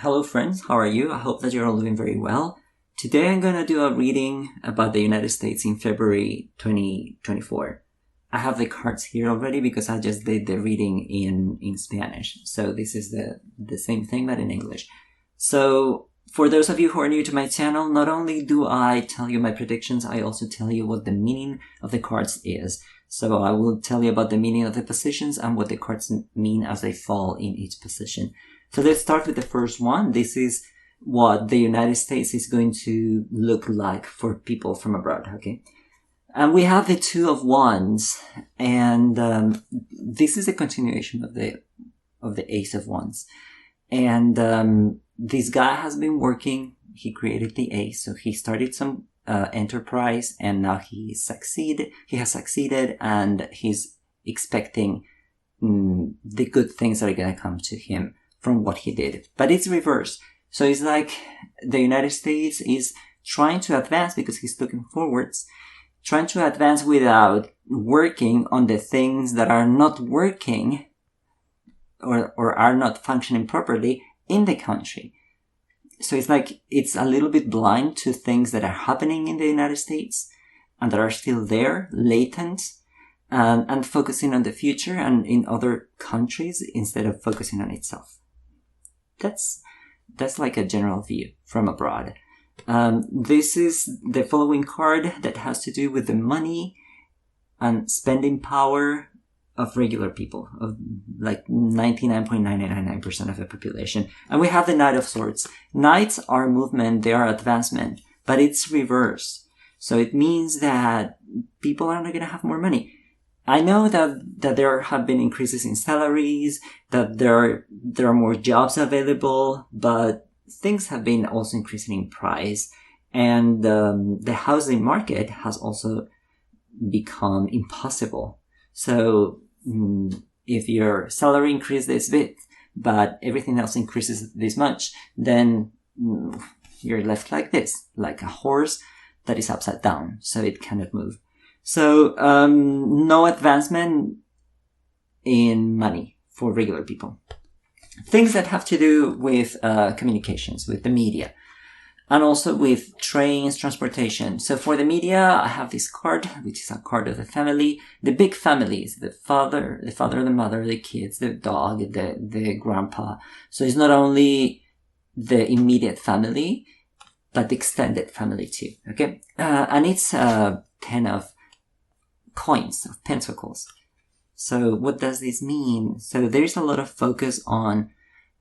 Hello friends, how are you? I hope that you're all doing very well. Today I'm going to do a reading about the United States in February 2024. I have the cards here already because I just did the reading in Spanish. So this is the same thing but in English. So for those of you who are new to my channel, not only do I tell you my predictions, I also tell you what the meaning of the cards is. So I will tell you about the meaning of the positions and what the cards mean as they fall in each position. So let's start with the first one. This is what the United States is going to look like for people from abroad, okay? And we have the Two of Wands, and this is a continuation of the Ace of Wands. And this guy has been working. He created the Ace, so he started some enterprise, and now he has succeeded, and he's expecting the good things that are going to come to him from what he did. But it's reversed. So it's like the United States is trying to advance because he's looking forwards, trying to advance without working on the things that are not working or are not functioning properly in the country. So it's like it's a little bit blind to things that are happening in the United States and that are still there, latent, and focusing on the future and in other countries instead of focusing on itself. That's like a general view from abroad. This is the following card that has to do with the money and spending power of regular people, of like 99.999% of the population. And we have the Knight of Swords. Knights are movement, they are advancement, but it's reversed. So it means that people are not going to have more money. I know that there have been increases in salaries, that there are more jobs available, but things have been also increasing in price. And the housing market has also become impossible. So if your salary increases this bit, but everything else increases this much, then you're left like this, like a horse that is upside down, so it cannot move. So no advancement in money for regular people. Things that have to do with communications, with the media, and also with trains, transportation. So for the media, I have this card, which is a card of the family. The big families, the father, the mother, the kids, the dog, the grandpa. So it's not only the immediate family, but the extended family too, okay? And it's 10 of coins, of pentacles. So what does this mean? So there's a lot of focus on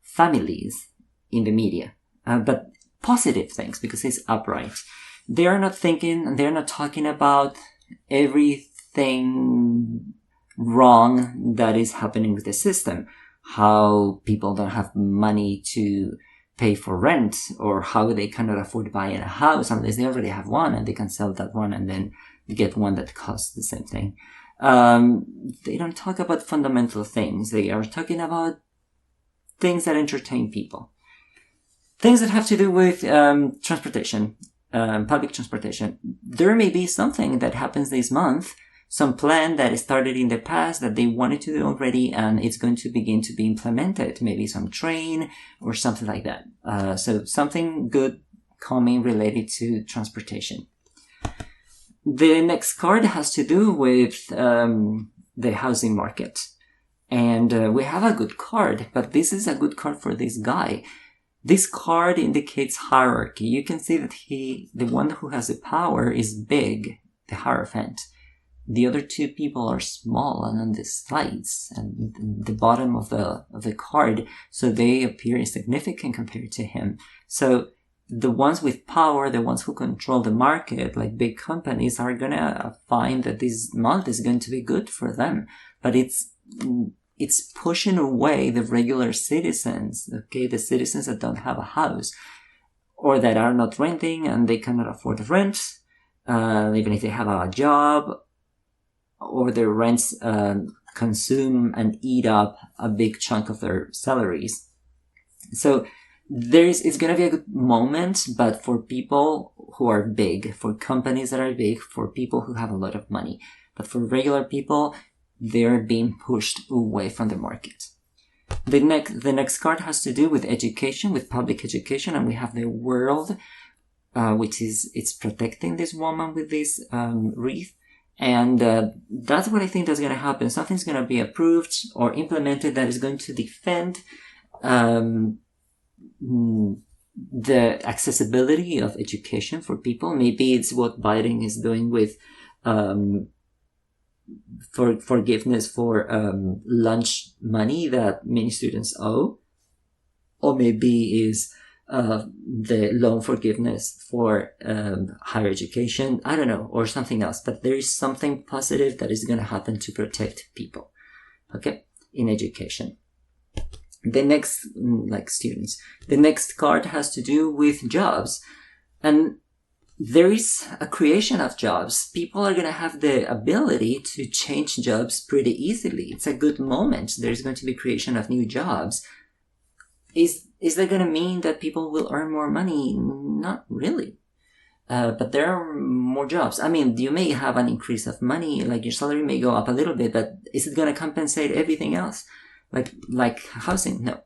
families in the media, but positive things because it's upright. They are not thinking and they're not talking about everything wrong that is happening with the system. How people don't have money to pay for rent, or how they cannot afford buying a house unless they already have one and they can sell that one and then get one that costs the same thing. They don't talk about fundamental things. They are talking about things that entertain people. Things that have to do with transportation, public transportation. There may be something that happens this month, some plan that started in the past that they wanted to do already, and it's going to begin to be implemented. Maybe some train or something like that. So something good coming related to transportation. The next card has to do with the housing market. And we have a good card, but this is a good card for this guy. This card indicates hierarchy. You can see that the one who has the power is big, the Hierophant. The other two people are small and on the sides and the bottom of the card, so they appear insignificant compared to him. So the ones with power, the ones who control the market, like big companies, are gonna find that this month is going to be good for them. But it's pushing away the regular citizens, okay, the citizens that don't have a house or that are not renting and they cannot afford the rent, even if they have a job, or their rents consume and eat up a big chunk of their salaries. So it's going to be a good moment, but for people who are big, for companies that are big, for people who have a lot of money. But for regular people, they're being pushed away from the market. The next card has to do with education, with public education, and we have the world, which is, it's protecting this woman with this wreath. And that's what I think that's going to happen. Something's going to be approved or implemented that is going to defend the accessibility of education for people. Maybe it's what Biden is doing with for forgiveness for lunch money that many students owe, or maybe is the loan forgiveness for higher education. I don't know, or something else. But there is something positive that is going to happen to protect people, okay, in education. The next, like students, the next card has to do with jobs, and there is a creation of jobs. People are going to have the ability to change jobs pretty easily. It's a good moment. There's going to be creation of new jobs. Is that going to mean that people will earn more money? Not really. But there are more jobs. I mean, you may have an increase of money, like your salary may go up a little bit, but is it going to compensate everything else? Like housing? No.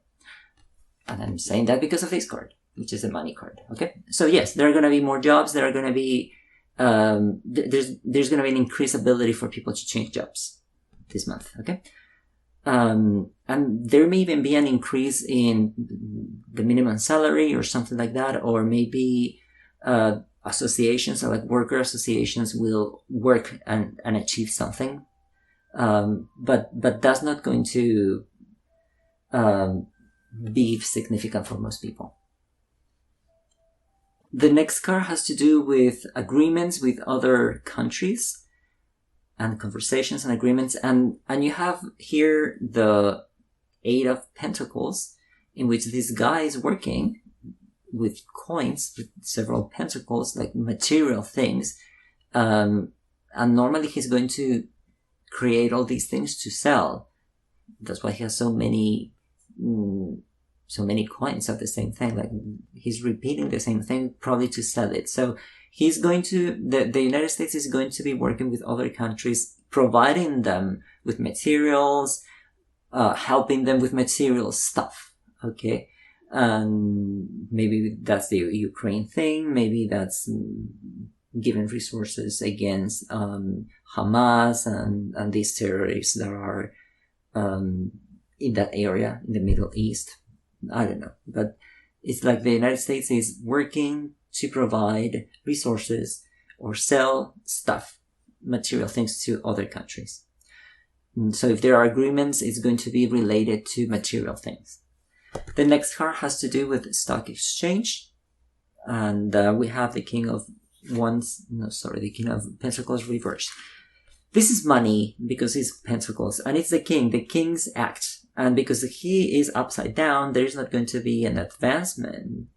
And I'm saying that because of this card, which is a money card. Okay. So yes, there are going to be more jobs. There are going to be, there's going to be an increased ability for people to change jobs this month. Okay. And there may even be an increase in the minimum salary or something like that, or maybe, associations, like worker associations, will work and achieve something. But that's not going to, be significant for most people. The next card has to do with agreements with other countries and conversations and agreements. And you have here the Eight of Pentacles, in which this guy is working with coins, with several pentacles, like material things. And normally he's going to create all these things to sell. That's why he has so many coins of the same thing. Like, he's repeating the same thing, probably to sell it. So he's going to, the United States is going to be working with other countries, providing them with materials, helping them with material stuff. Okay. Maybe that's the Ukraine thing. Maybe that's giving resources against Hamas and these terrorists that are in that area, in the Middle East. I don't know. But it's like the United States is working to provide resources or sell stuff, material things, to other countries. And so if there are agreements, it's going to be related to material things. The next card has to do with stock exchange. And we have the King of the King of Pentacles reversed. This is money because it's Pentacles, and it's the King, the King's act. And because he is upside down, there's not going to be an advancement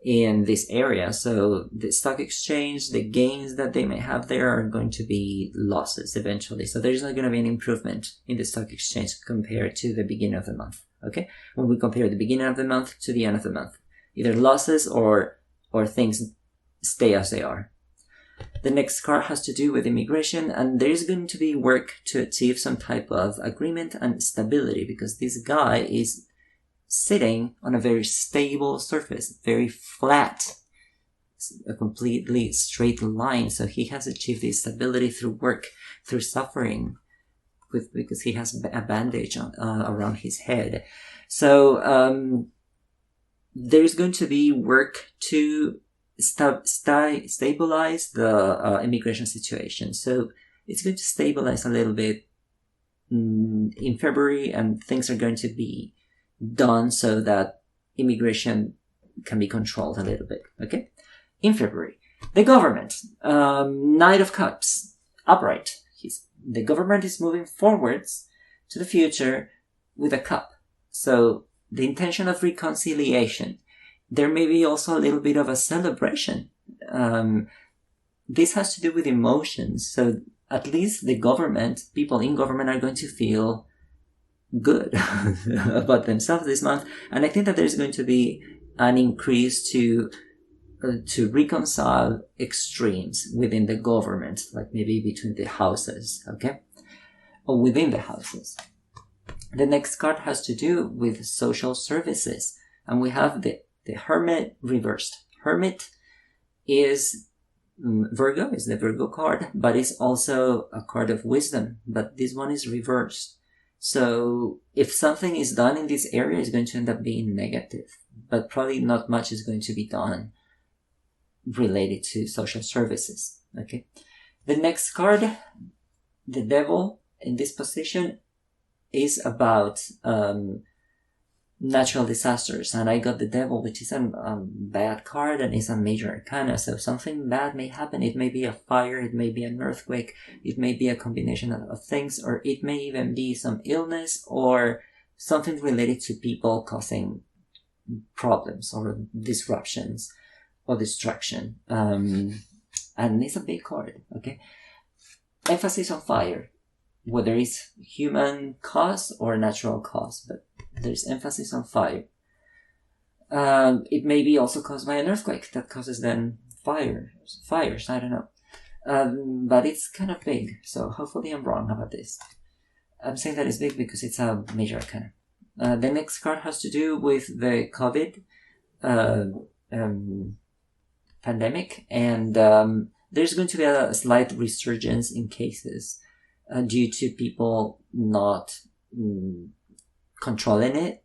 in this area. So the stock exchange, the gains that they may have there are going to be losses eventually. So there's not going to be an improvement in the stock exchange compared to the beginning of the month. Okay? When we compare the beginning of the month to the end of the month, either losses or things stay as they are. The next card has to do with immigration, and there's going to be work to achieve some type of agreement and stability, because this guy is sitting on a very stable surface, very flat, a completely straight line. So he has achieved this stability through work, through suffering, because he has a bandage around his head. So there's going to be work to stabilize the immigration situation. So it's going to stabilize a little bit in February, and things are going to be done so that immigration can be controlled a little bit. Okay? In February. The government, Knight of Cups, upright. The government is moving forwards to the future with a cup. So the intention of reconciliation. There may be also a little bit of a celebration. This has to do with emotions. So at least the government, people in government, are going to feel good about themselves this month. And I think that there's going to be an increase to reconcile extremes within the government, like maybe between the houses, okay? Or within the houses. The next card has to do with social services, and we have the Hermit reversed. Hermit is Virgo, is the Virgo card, but it's also a card of wisdom, but this one is reversed. So if something is done in this area, it's going to end up being negative, but probably not much is going to be done related to social services. Okay. The next card, the Devil, in this position is about natural disasters, and I got the Devil, which is a bad card and is a major arcana, so something bad may happen. It may be a fire, it may be an earthquake, it may be a combination of things, or it may even be some illness or something related to people causing problems or disruptions or destruction. And it's a big card, okay? Emphasis on fire, whether it's human cause or natural cause, but there's emphasis on fire. It may be also caused by an earthquake that causes then fires, I don't know. But it's kind of big, so hopefully I'm wrong about this. I'm saying that it's big because it's a major arcana. The next card has to do with the COVID pandemic, and there's going to be a slight resurgence in cases due to people not controlling it,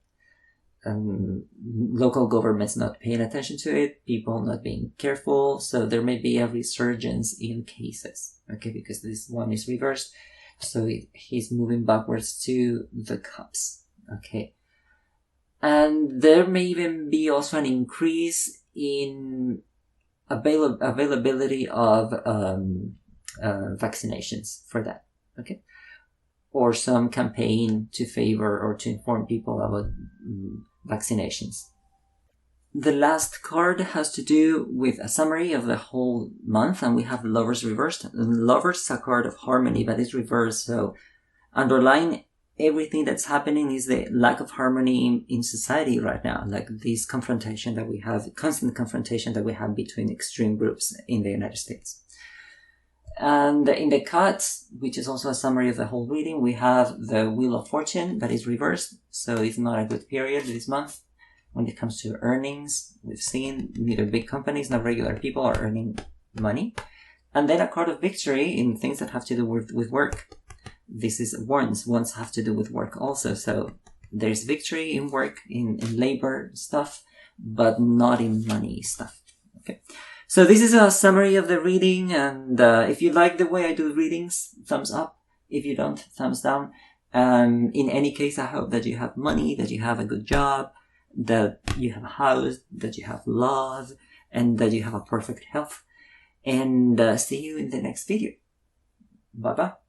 local governments not paying attention to it, people not being careful, so there may be a resurgence in cases, okay, because this one is reversed, so he's moving backwards to the cups, okay. And there may even be also an increase in availability of vaccinations for that, okay, or some campaign to favor or to inform people about vaccinations. The last card has to do with a summary of the whole month, and we have Lovers reversed. Lovers is a card of harmony, but it's reversed, so underlying everything that's happening is the lack of harmony in society right now, like this confrontation that we have, constant confrontation that we have between extreme groups in the United States. And in the cuts, which is also a summary of the whole reading, we have the Wheel of Fortune, but it's reversed, so it's not a good period this month. When it comes to earnings, we've seen neither big companies nor regular people are earning money. And then a card of victory in things that have to do with work. This is wands. Wands have to do with work also, so there's victory in work, in labor stuff, but not in money stuff. Okay. So this is a summary of the reading, and if you like the way I do readings, thumbs up. If you don't, thumbs down. In any case, I hope that you have money, that you have a good job, that you have a house, that you have love, and that you have a perfect health. And see you in the next video. Bye-bye.